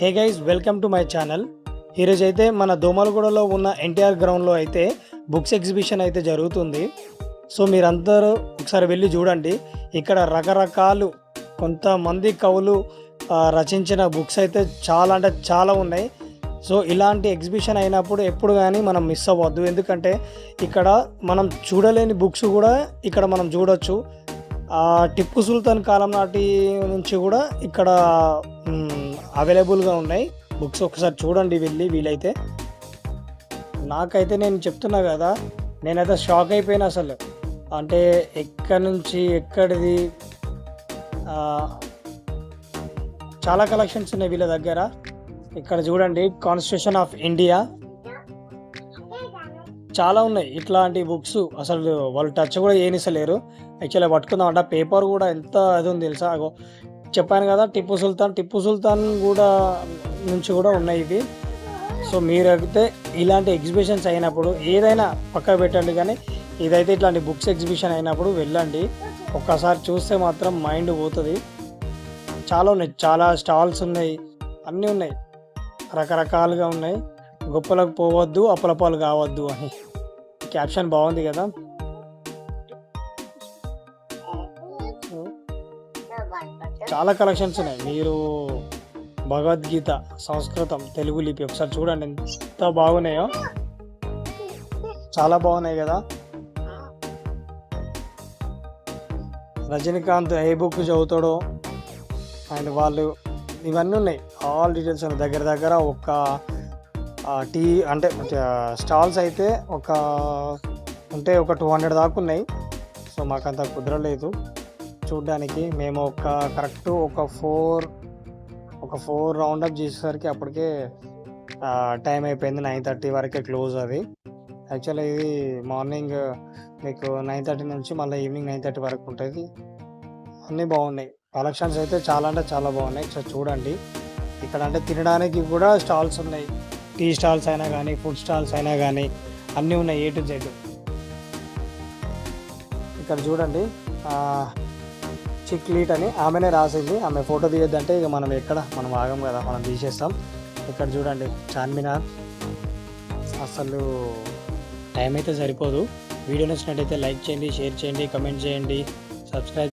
Hey guys, welcome to my channel. ఈరోజు అయితే మన దోమలగూడలో ఉన్న ఎన్టీఆర్ గ్రౌండ్లో అయితే బుక్స్ ఎగ్జిబిషన్ అయితే జరుగుతుంది. సో మీరందరూ ఒకసారి వెళ్ళి చూడండి. ఇక్కడ రకరకాలు కొంతమంది కవులు రచించిన బుక్స్ అయితే చాలా అంటే చాలా ఉన్నాయి. సో ఇలాంటి ఎగ్జిబిషన్ అయినప్పుడు ఎప్పుడు కానీ మనం మిస్ అవ్వద్దు. ఎందుకంటే ఇక్కడ మనం చూడలేని బుక్స్ కూడా ఇక్కడ మనం చూడొచ్చు. టిప్పు సుల్తాన్ కాలం నాటి నుంచి కూడా ఇక్కడ అవైలబుల్గా ఉన్నాయి బుక్స్. ఒకసారి చూడండి వెళ్ళి వీలైతే. నాకైతే నేను చెప్తున్నా కదా, నేనైతే షాక్ అయిపోయినా అసలు. అంటే ఎక్కడి నుంచి ఎక్కడిది చాలా కలెక్షన్స్ ఉన్నాయి వీళ్ళ దగ్గర. ఇక్కడ చూడండి, కాన్స్టిట్యూషన్ ఆఫ్ ఇండియా చాలా ఉన్నాయి ఇట్లాంటి బుక్స్. అసలు వాళ్ళు టచ్ కూడా చేయనిస్తలేరు. యాక్చువల్గా పట్టుకుందామంట. పేపర్ కూడా ఎంత అది ఉంది తెలుసా. చెప్పాను కదా, టిప్పు సుల్తాన్ కూడా నుంచి కూడా ఉన్నాయి ఇవి. సో మీరైతే ఇలాంటి ఎగ్జిబిషన్స్ అయినప్పుడు ఏదైనా పక్కకు పెట్టండి, కానీ ఇదైతే ఇట్లాంటి బుక్స్ ఎగ్జిబిషన్ అయినప్పుడు వెళ్ళండి. ఒక్కసారి చూస్తే మాత్రం మైండ్ పోతుంది. చాలా ఉన్నాయి, చాలా స్టాల్స్ ఉన్నాయి, అన్నీ ఉన్నాయి, రకరకాలుగా ఉన్నాయి. గొప్పలకు పోవద్దు, అప్పలపాలు కావద్దు అని క్యాప్షన్ బాగుంది కదా. చాలా కలెక్షన్స్ ఉన్నాయి. మీరు భగవద్గీత, సంస్కృతం, తెలుగు లిపి ఒకసారి చూడండి ఎంత బాగున్నాయో. చాలా బాగున్నాయి కదా. రజనీకాంత్ ఏ బుక్ చదువుతాడో అండ్ వాళ్ళు ఇవన్నీ ఉన్నాయి. ఆల్ డీటెయిల్స్ ఉన్నాయి. దగ్గర దగ్గర ఒక టీ అంటే స్టాల్స్ అయితే ఒక 200 దాకా ఉన్నాయి. సో మాకంత కుదరలేదు చూడ్డానికి. మేము కరెక్ట్ ఒక ఫోర్ రౌండప్ చేసేసరికి అప్పటికే టైం అయిపోయింది. 9:30 వరకే క్లోజ్ అది. యాక్చువల్లీ ఇది మార్నింగ్ మీకు 9:30 నుంచి మళ్ళీ ఈవినింగ్ 9:30 వరకు ఉంటుంది. అన్నీ బాగున్నాయి. కలెక్షన్స్ అయితే చాలా అంటే చాలా బాగున్నాయి. సో చూడండి. ఇక్కడ అంటే తినడానికి కూడా స్టాల్స్ ఉన్నాయి. టీ స్టాల్స్ అయినా కానీ, ఫుడ్ స్టాల్స్ అయినా కానీ అన్నీ ఉన్నాయి, A to Z. ఇక్కడ చూడండి, చిక్లీట్ అని ఆమెనే రాసింది. ఆమె ఫోటో తీయొద్దంటే ఇక మనం ఆగం కదా, మనం తీసేస్తాం. ఇక్కడ చూడండి, చార్మినార్. అసలు టైం అయితే సరిపోదు. వీడియో నచ్చినట్టయితే లైక్ చేయండి, షేర్ చేయండి, కమెంట్ చేయండి, సబ్స్క్రైబ్